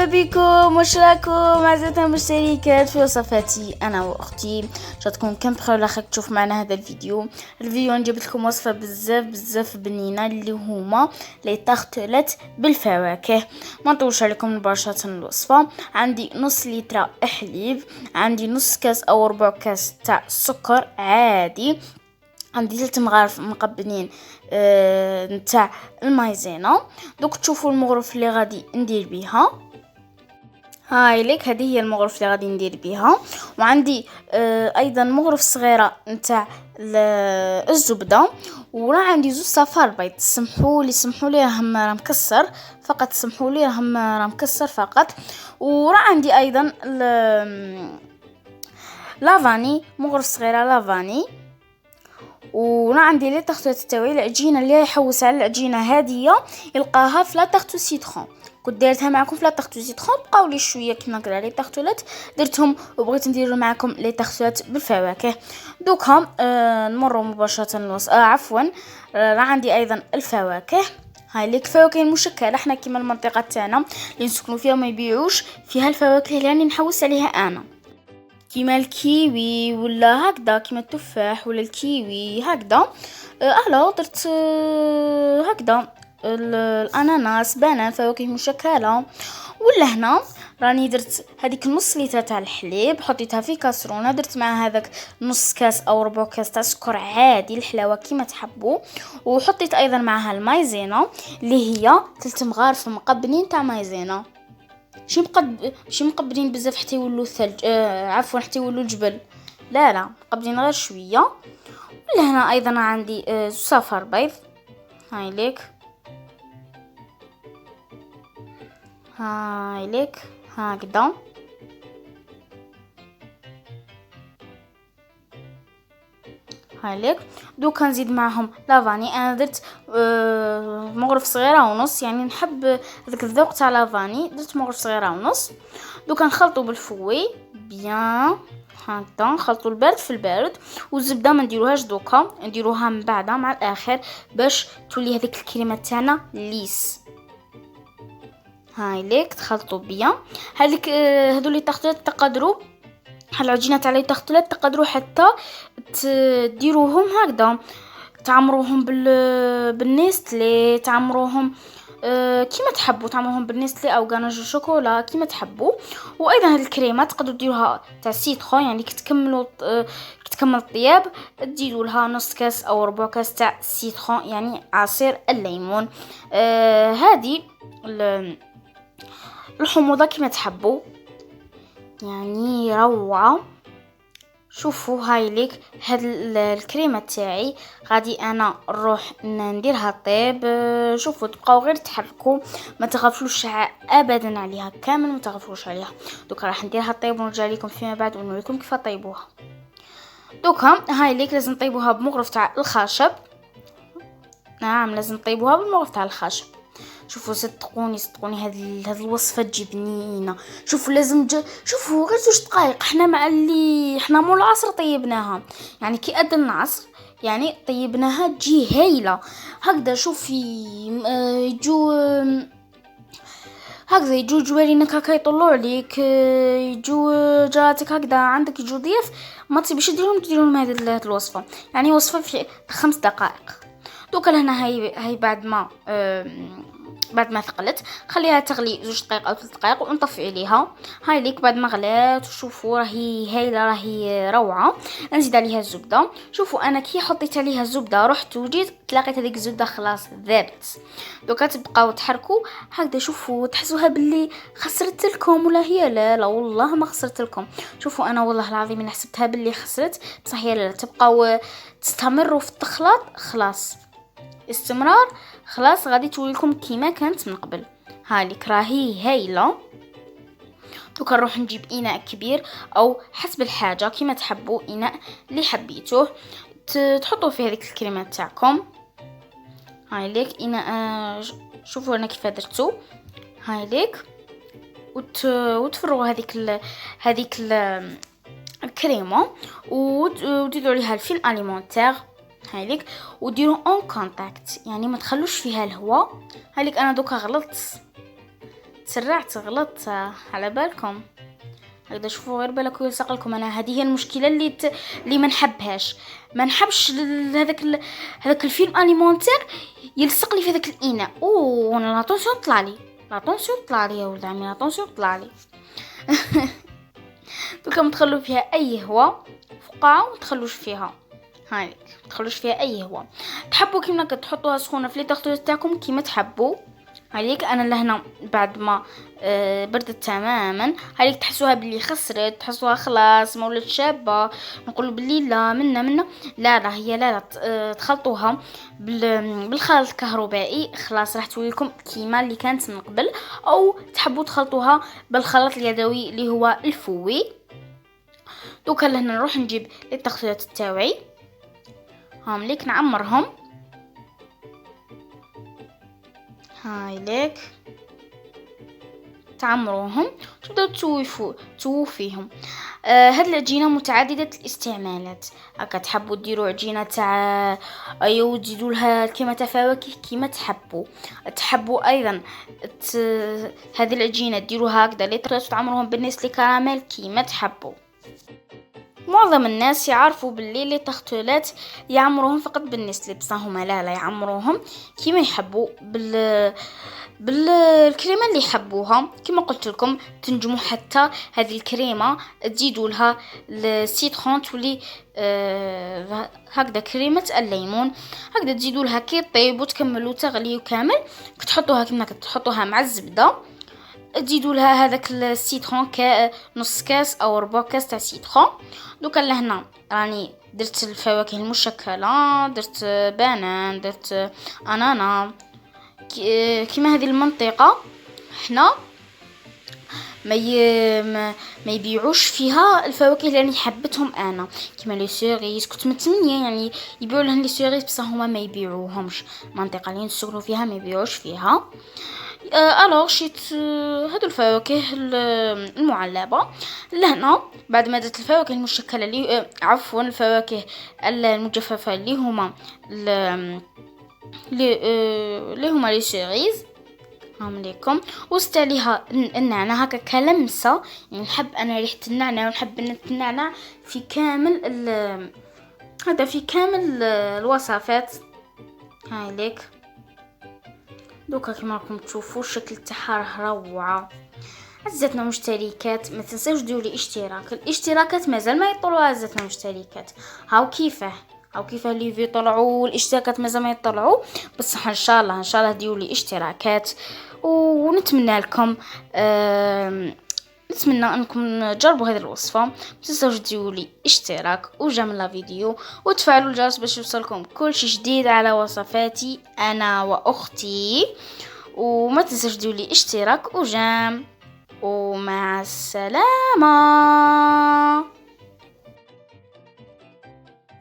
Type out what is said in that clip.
مرحبا بكم، واش راكم اعزائي المشتركات في وصفاتي انا واختي. جاتكم كم بخير ولا خير تشوف معنا هذا الفيديو جبت لكم وصفه بزاف بنينه اللي هما لي تارتلات بالفواكه. ما نطولش عليكم مباشره الوصفه. عندي نص لتر حليب، عندي نص كاس او ربع كاس تاع سكر عادي، عندي 3 مغارف مقبلين نتاع المايزينا. دوك تشوفوا المغرف اللي غادي ندير بيها. هاي ليك، هذه هي المغرف اللي غادي ندير بيها. وعندي ايضا مغرف صغيره نتاع الزبده، وراه عندي زوج صفار بيض. سمحوا لي راه مكسر فقط، راه مكسر فقط. وراه عندي ايضا لافاني، مغرف صغيره لافاني. وانا عندي لي تارتلات تاوعي. العجينه اللي يحوس على العجينه هذه يلقاها في لا تارت سيترون، كنت دايرتها معكم في لا تارت سيترون. بقاو لي شويه كيما هكا لي تارتلات درتهم، وبغيت ندير معكم لي تارتلات بالفواكه. دوكا نمروا مباشره عفوا راه عندي ايضا الفواكه. هاي ليك الفواكه المشكله، احنا كيما المنطقه تاعنا اللي نسكنوا فيها ما يبيعوش فيها الفواكه اللي راني نحوس عليها انا، كيما الكيوي ولا هكذا، كيما التفاح ولا الكيوي هكذا. درت هكذا الاناناس، بنان، فواكه مشكله. ولا هنا راني درت هذيك نص لتر تاع الحليب، حطيتها في كاسرونه، درت مع هذاك نص كاس او ربع كاس تاع سكر عادي الحلاوه كيما تحبوا. وحطيت ايضا معها المايزينا اللي هي 3 مغارف مقبلين تاع مايزينا، شي مقبلين بزاف حتى يولوا الثلج، عفوا حتى يولوا الجبل، لا مقبلين غير شويه. ولا هنا ايضا عندي صفار بيض. هاي ليك هكذا. هاي ليك. دوكا نزيد معهم لافاني. انا درت مغرف صغيره ونص، يعني نحب هذاك الذوق تاع لافاني، درت مغرف صغيره ونص. دوكا نخلطوا بالفوي بيان هكذا، نخلطوا البارد في البارد. والزبده ما نديروهاش دوكا، نديروها من بعد مع الاخر باش تولي هذيك الكريمه تاعنا ليس. هاي ليك تخلطوا بيان. هذيك هذو لي تارتلات تقدروا العجينه تاع لي تارتلات تقدروا حتى تديروهم هكذا، تعمروهم بالنيستلي، تعمروهم كيما تحبوا، تعمروهم بالنيستلي او غاناج الشوكولا كيما تحبوا. وايضا هذه الكريمه تقدروا ديروها تاع سيترون، يعني كي تكمل الطياب تزيدوا لها نص كاس او ربع كاس تاع سيترون، يعني عصير الليمون. هذه الحموضه كيما تحبوا، يعني روعه. شوفوا هاي ليك هاد الكريمه تاعي غادي انا نروح نديرها طيب. شوفوا تبقاو غير تحركوا، ما تغفلوش ابدا عليها، كامل ما تغفلوش عليها. دوكا راح نديرها طيب ونرجع لكم فيما بعد ونوريكم كيف طيبوها. دوكا هاي ليك لازم طيبوها بمغرف تاع الخشب. نعم لازم طيبوها بالمغرف تاع الخشب. شوفوا صدقوني هذه الوصفه تجي بنينه. شوفوا لازم شوفوا غير 2 دقائق، احنا مع اللي احنا مول العصر طيبناها، يعني كي اذن العصر يعني طيبناها تجي هايله هكذا. شوفي يجو جوارينك هكا يطلعوا عليك، يجو جاراتك هكذا عندك، يجو ضياف ما تبيش تديرهم هذه الوصفه، يعني وصفه في 5 دقائق. دوكا لهنا هاي بعد ما ثقلت خليها تغلي 2 دقائق او 3 دقائق ونطفي عليها. هاي ليك بعد ما غلات وشوفوا راهي هايله، راهي روعه. نزيد عليها الزبده. شوفوا انا كي حطيت عليها الزبده رحت وجيت تلاقيت هذيك الزبده خلاص ذابت. دوكا تبقاو تحركوا هكذا. شوفوا تحسوها باللي خسرت لكم ولا هي لا والله ما خسرت لكم. شوفوا انا والله العظيم انا حسبتها باللي خسرت، بصح هي لا. تبقاو تستمروا في التخلاط، خلاص استمرار خلاص غادي تولي لكم كيما كانت من قبل. هاليك راهي هايله. دوكا نروح نجيب اناء كبير او حسب الحاجه كيما تحبوا، اناء اللي حبيتوه تحطوا فيه هذيك الكريمه تاعكم. هاي ليك اناء. شوفوا انا كيف درتو. هاي ليك وتفرغوا هذيك الكريمه وديروا عليها الفيل اليمونتير. هاي ليك وديروا اون كونتاكت، يعني ما تخلوش فيها الهواء. هاي ليك انا دوكا غلطت تسرعت غلطت على بالكم. هكذا شوفوا غير بالك يلصق لكم. انا هذه هي المشكله اللي ما نحبهاش. ما نحبش هذاك الفيلم اليمونتير يلصق لي في هذاك الاناء. وانا لاتونسيون طلع لي يا ولد عمي، لاتونسيون طلع لي. دوكا متخلوا فيها اي هواء فقاعه ومتخلوش فيها هايك، متخلوش فيها اي هواء. تحبوا كيما تحطوها سخونه في لي طاغطوط تاعكم كيما تحبوا. هايك انا لهنا بعد ما بردت تماما، هايك تحسوها باللي خسرت، تحسوها خلاص ما ولات شابه، نقولوا باللي لا منا لا هي لا تخلطوها بالخلط الكهربائي خلاص راح تولي لكم كيما اللي كانت من قبل. او تحبوا تخلطوها بالخلط اليدوي اللي هو الفوي. دوكا لهنا نروح نجيب التغطيات تاعي هام ليك نعمرهم. هاي ليك تعمروهم تبداو تسووا فيهم. هاد العجينه متعدده الاستعمالات. هكا تحبوا ديروا عجينه تاع ايوا تزيدوا لها كيما تاع فواكه كيما تحبوا ايضا هذه العجينه ديروها هكذا لي تعمروهم بالنسلي كراميل كيما تحبوا. معظم الناس يعرفوا باللي لي تختلات يعمروهم فقط بالنسلي، بصح هما لا يعمروهم كيما يحبوا بالكريمه اللي يحبوها. كما قلت لكم تنجموا حتى هذه الكريمه تزيدوا لها السيترون تولي هكذا كريمه الليمون. هكذا تزيدوا لها كي طيب وتكملوا تغليوا كامل تحطوها كما تحطوها مع الزبده. تزيدوا لها هذاك السيترون نص كاس او ربع كاس تاع سيترون. دوكا لهنا راني درت الفواكه المشكله، درت بانان، درت انانا. كيما هذه المنطقه حنا ما يبيعوش فيها الفواكه اللي راني حبتهم انا، كيما لي سيريز كنت متمنيه يعني يبيعوا لهم لي سيريز بصح هما ما يبيعوهمش. المنطقه اللي نسكنوا فيها ما يبيعوش فيها. الوغ شيت هادو الفواكه المعلبه لهنا. بعد ما درت الفواكه المشكله اللي عفوا الفواكه المجففه اللي هما لي سيريز هام ليكم. وزدت عليها النعناع هكا كلمسه، يعني نحب انا ريحه النعناع ونحب النعناع في كامل هذا في كامل الوصفات. هاي ليك دوكا كما راكم تشوفوا الشكل تاعها روعه. عزتنا مشتركات ما تنساوش ديروا لي اشتراك. الاشتراكات مازال ما يطلعوا عزتنا مشتركات. هاو كيفاه لي في طلعوا الاشتراكات مازال ما يطلعوا، بس ان شاء الله ديروا لي اشتراكات. ونتمنى لكم نتمنى انكم تجربوا هذه الوصفه. ما تنسوش ديروا لي اشتراك وجيم لا فيديو وتفعلوا الجرس باش يوصلكم كل شيء جديد على وصفاتي انا واختي. وما تنسوش ديروا لي اشتراك وجيم. ومع السلامه.